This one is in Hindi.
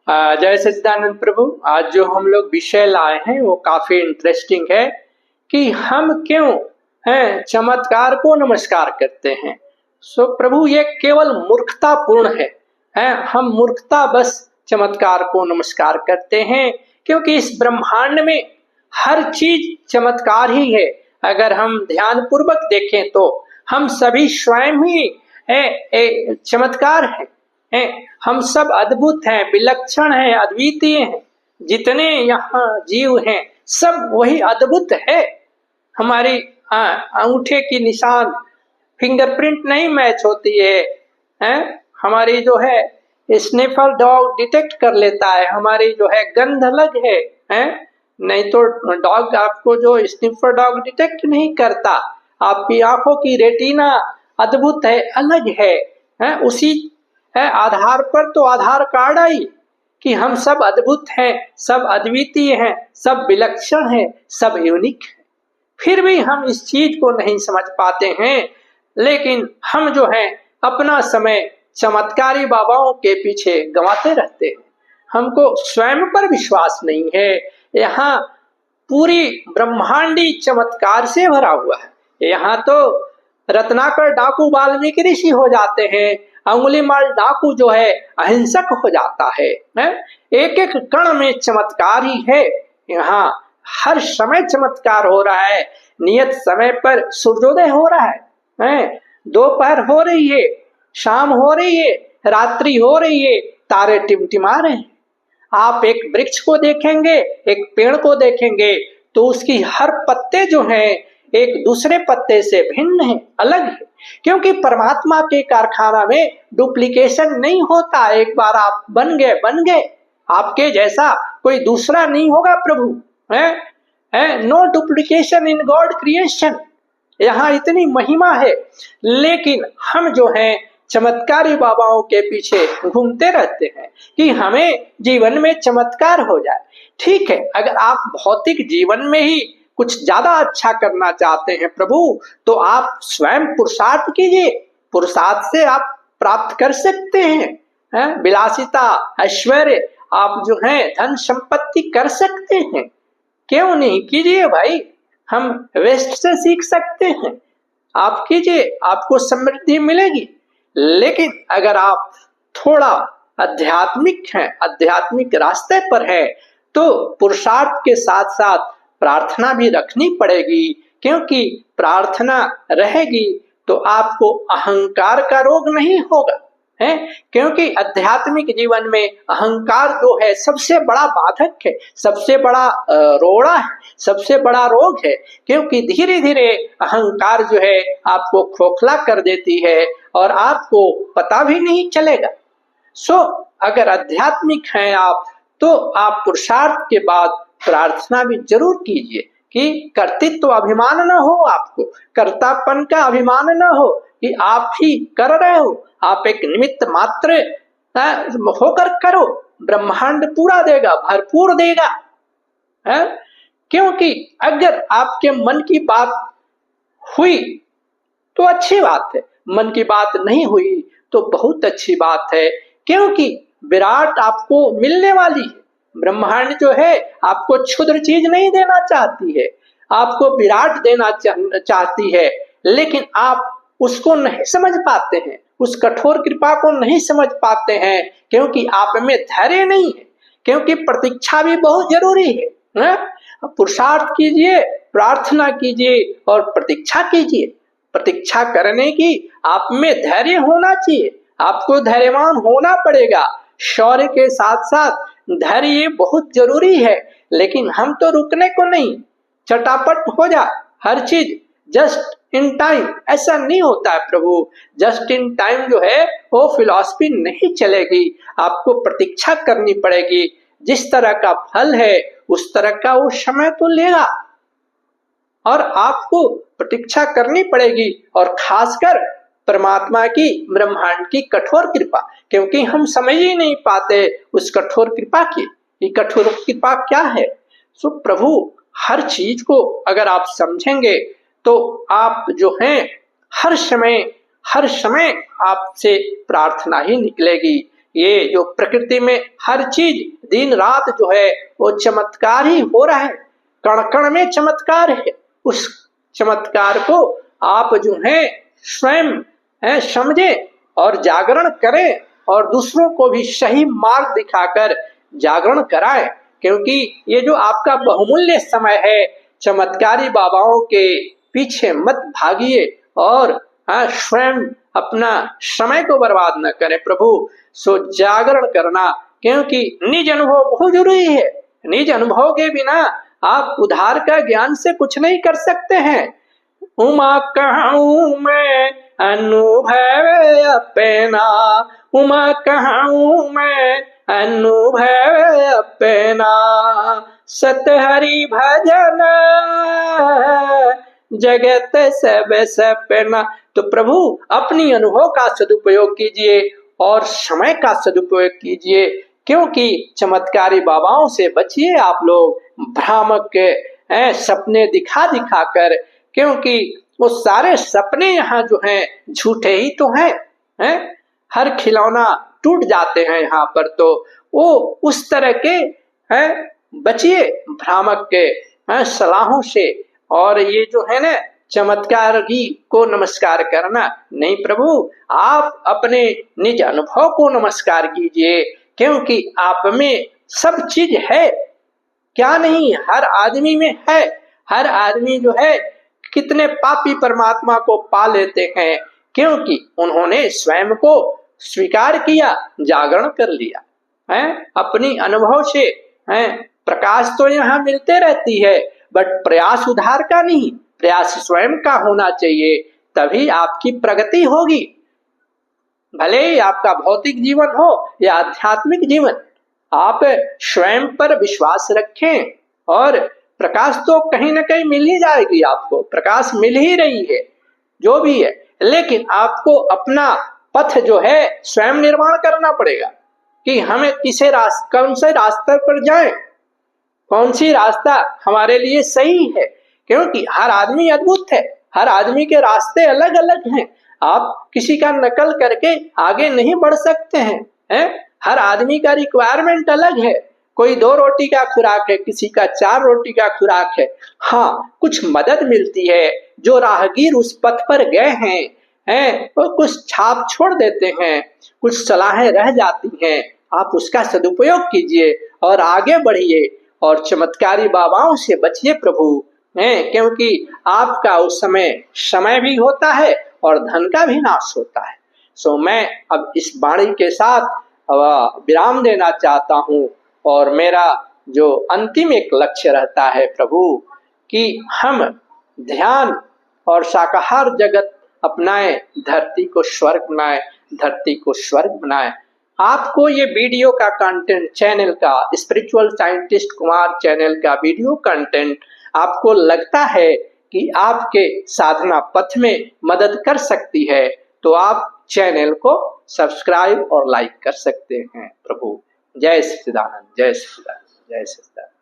जय सच्चिदानंद प्रभु। आज जो हम लोग विषय लाए हैं वो काफी इंटरेस्टिंग है कि हम क्यों हैं चमत्कार को नमस्कार करते हैं। प्रभु ये केवल मूर्खतापूर्ण है। हम मूर्खता बस चमत्कार को नमस्कार करते हैं, क्योंकि इस ब्रह्मांड में हर चीज चमत्कार ही है। अगर हम ध्यान पूर्वक देखें तो हम सभी स्वयं ही चमत्कार हैं। हम सब अद्भुत हैं, विलक्षण हैं, अद्वितीय हैं। जितने यहाँ जीव हैं सब वही अद्भुत है। हमारी अंगूठे की निशान फिंगरप्रिंट नहीं मैच होती है। हमारी जो है स्निफर डॉग डिटेक्ट कर लेता है, हमारी जो है गंध अलग है। नहीं तो डॉग आपको जो स्निफर डॉग डिटेक्ट नहीं करता। आपकी आंखों की रेटिना अद्भुत है, अलग है। उसी आधार पर तो आधार कार्ड आई कि हम सब अद्भुत हैं, सब अद्वितीय हैं, सब विलक्षण हैं, सब यूनिक हैं। फिर भी हम इस चीज को नहीं समझ पाते हैं, लेकिन हम जो है अपना समय चमत्कारी बाबाओं के पीछे गंवाते रहते हैं। हमको स्वयं पर विश्वास नहीं है। यहाँ पूरी ब्रह्मांडी चमत्कार से भरा हुआ है। यहाँ तो रत्नाकर डाकू वाल्मीकि ऋषि हो जाते हैं, अंगुलीमाल डाकू जो है अहिंसक हो जाता है। एक एक कण में चमत्कार ही है। यहाँ हर समय चमत्कार हो रहा है। नियत समय पर सूर्योदय हो रहा है, दोपहर हो रही है, शाम हो रही है, रात्रि हो रही है, तारे टिमटिमा रहे हैं। आप एक वृक्ष को देखेंगे, एक पेड़ को देखेंगे तो उसकी हर पत्ते जो हैं एक दूसरे पत्ते से भिन्न है, अलग है, क्योंकि परमात्मा के कारखाना में डुप्लीकेशन नहीं होता। एक बार आप बन गए, आपके जैसा कोई दूसरा नहीं होगा प्रभु। No duplication in God creation. यहाँ इतनी महिमा है, लेकिन हम जो हैं चमत्कारी बाबाओं के पीछे घूमते रहते हैं कि हमें जीवन में चमत्कार हो जाए। ठीक है, अगर आप भौतिक जीवन में ही कुछ ज्यादा अच्छा करना चाहते हैं प्रभु, तो आप स्वयं पुरुषार्थ कीजिए। पुरुषार्थ से आप प्राप्त कर सकते हैं। विलासिता, ऐश्वर्य, आप जो है धन संपत्ति कर सकते हैं। क्यों नहीं कीजिए भाई। हम वेस्ट से सीख सकते हैं, आप कीजिए, आपको समृद्धि मिलेगी। लेकिन अगर आप थोड़ा आध्यात्मिक हैं, आध्यात्मिक रास्ते पर है, तो पुरुषार्थ के साथ साथ प्रार्थना भी रखनी पड़ेगी, क्योंकि प्रार्थना रहेगी तो आपको अहंकार का रोग नहीं होगा। क्योंकि आध्यात्मिक जीवन में अहंकार जो है सबसे बड़ा बाधक है, सबसे बड़ा रोड़ा है, सबसे बड़ा रोग है। क्योंकि धीरे धीरे अहंकार जो है आपको खोखला कर देती है और आपको पता भी नहीं चलेगा। अगर आध्यात्मिक हैं आप, तो आप पुरुषार्थ के बाद प्रार्थना भी जरूर कीजिए कि कर्तृत्व अभिमान न हो, आपको कर्तापन का अभिमान न हो कि आप ही कर रहे हो। आप एक निमित्त मात्र होकर करो, ब्रह्मांड पूरा देगा, भरपूर देगा। क्योंकि अगर आपके मन की बात हुई तो अच्छी बात है, मन की बात नहीं हुई तो बहुत अच्छी बात है, क्योंकि विराट आपको मिलने वाली है। ब्रह्मांड जो है आपको क्षुद्र चीज नहीं देना चाहती है, आपको विराट देना चाहती है, लेकिन आप उसको नहीं समझ पाते हैं, उस कठोर कृपा को नहीं समझ पाते हैं, क्योंकि आप में धैर्य नहीं है। क्योंकि प्रतीक्षा भी बहुत जरूरी है। पुरुषार्थ कीजिए, प्रार्थना कीजिए और प्रतीक्षा कीजिए। प्रतीक्षा करने की आप में धैर्य होना चाहिए, आपको धैर्यवान होना पड़ेगा। शौर्य के साथ साथ धैर्य बहुत जरूरी है, लेकिन हम तो रुकने को नहीं, चटापट हो जा हर चीज जस्ट इन टाइम, ऐसा नहीं होता है प्रभु। जस्ट इन टाइम जो है वो फिलॉसफी नहीं चलेगी, आपको प्रतीक्षा करनी पड़ेगी। जिस तरह का फल है उस तरह का वो समय तो लेगा, और आपको प्रतीक्षा करनी पड़ेगी। और खासकर परमात्मा की, ब्रह्मांड की कठोर कृपा, क्योंकि हम समझ ही नहीं पाते उस कठोर कृपा की, ये कठोर कृपा क्या है। प्रभु हर चीज को अगर आप समझेंगे तो आप जो हैं हर समय आपसे प्रार्थना ही निकलेगी, ये जो प्रकृति में हर चीज दिन रात जो है वो चमत्कार ही हो रहा है, कण कण में चमत्कार है। उस चमत्कार को आप जो है स्वयं समझे और जागरण करें और दूसरों को भी सही मार्ग दिखाकर जागरण कराएं, क्योंकि ये जो आपका बहुमूल्य समय है, चमत्कारी बाबाओं के पीछे मत भागिए और स्वयं अपना समय को बर्बाद न करें प्रभु। सो जागरण करना, क्योंकि निज अनुभव बहुत जरूरी है। निज अनुभव के बिना आप उधार का ज्ञान से कुछ नहीं कर सकते हैं। उमा कहूँ मैं अनुभव अपना, उमा कहूँ मैं अनुभव अपना, सतहरि भजन जगत सब सपना। तो प्रभु अपनी अनुभव का सदुपयोग कीजिए और समय का सदुपयोग कीजिए, क्योंकि चमत्कारी बाबाओं से बचिए आप लोग भ्रामक के सपने दिखा दिखा कर, क्योंकि वो सारे सपने यहाँ जो हैं झूठे ही तो हैं। हर खिलौना टूट जाते हैं यहाँ पर, तो वो उस तरह के बचिए भ्रामक के सलाहों से। और ये जो है ना चमत्कार ही को नमस्कार करना नहीं प्रभु, आप अपने निज अनुभव को नमस्कार कीजिए, क्योंकि आप में सब चीज है। क्या नहीं, हर आदमी में है। हर आदमी जो है कितने पापी परमात्मा को पा लेते हैं, क्योंकि उन्होंने स्वयं को स्वीकार किया, जागरण कर लिया है। अपनी अनुभव से है प्रकाश तो यहाँ मिलते रहती है, बट प्रयास उधार का नहीं, प्रयास स्वयं का होना चाहिए, तभी आपकी प्रगति होगी। भले ही आपका भौतिक जीवन हो या आध्यात्मिक जीवन, आप स्वयं पर विश्वास रखें और प्रकाश तो कहीं ना कहीं मिल ही जाएगी आपको, प्रकाश मिल ही रही है जो भी है। लेकिन आपको अपना पथ जो है स्वयं निर्माण करना पड़ेगा कि हमें कौन से रास्ते पर जाएं, कौन सी रास्ता हमारे लिए सही है, क्योंकि हर आदमी अद्भुत है, हर आदमी के रास्ते अलग अलग हैं। आप किसी का नकल करके आगे नहीं बढ़ सकते हैं। हर आदमी का रिक्वायरमेंट अलग है, कोई 2 रोटी का खुराक है, किसी का 4 रोटी का खुराक है। हाँ, कुछ मदद मिलती है, जो राहगीर उस पथ पर गए हैं वो कुछ छाप छोड़ देते हैं, कुछ सलाहें रह जाती हैं। आप उसका सदुपयोग कीजिए और आगे बढ़िए और चमत्कारी बाबाओं से बचिए प्रभु, क्योंकि आपका उस समय भी होता है और धन का भी नाश होता है। सो मैं अब इस वाणी के साथ विराम देना चाहता हूँ, और मेरा जो अंतिम एक लक्ष्य रहता है प्रभु कि हम ध्यान और शाकाहार जगत अपनाएं, धरती को स्वर्ग बनाएं, धरती को स्वर्ग बनाएं। आपको ये वीडियो का कंटेंट, चैनल का स्पिरिचुअल साइंटिस्ट कुमार चैनल का वीडियो कंटेंट आपको लगता है कि आपके साधना पथ में मदद कर सकती है, तो आप चैनल को सब्सक्राइब और लाइक कर सकते हैं प्रभु। जय सच्चिदानंद, जय सच्चिदानंद, जय सच्चिदानंद।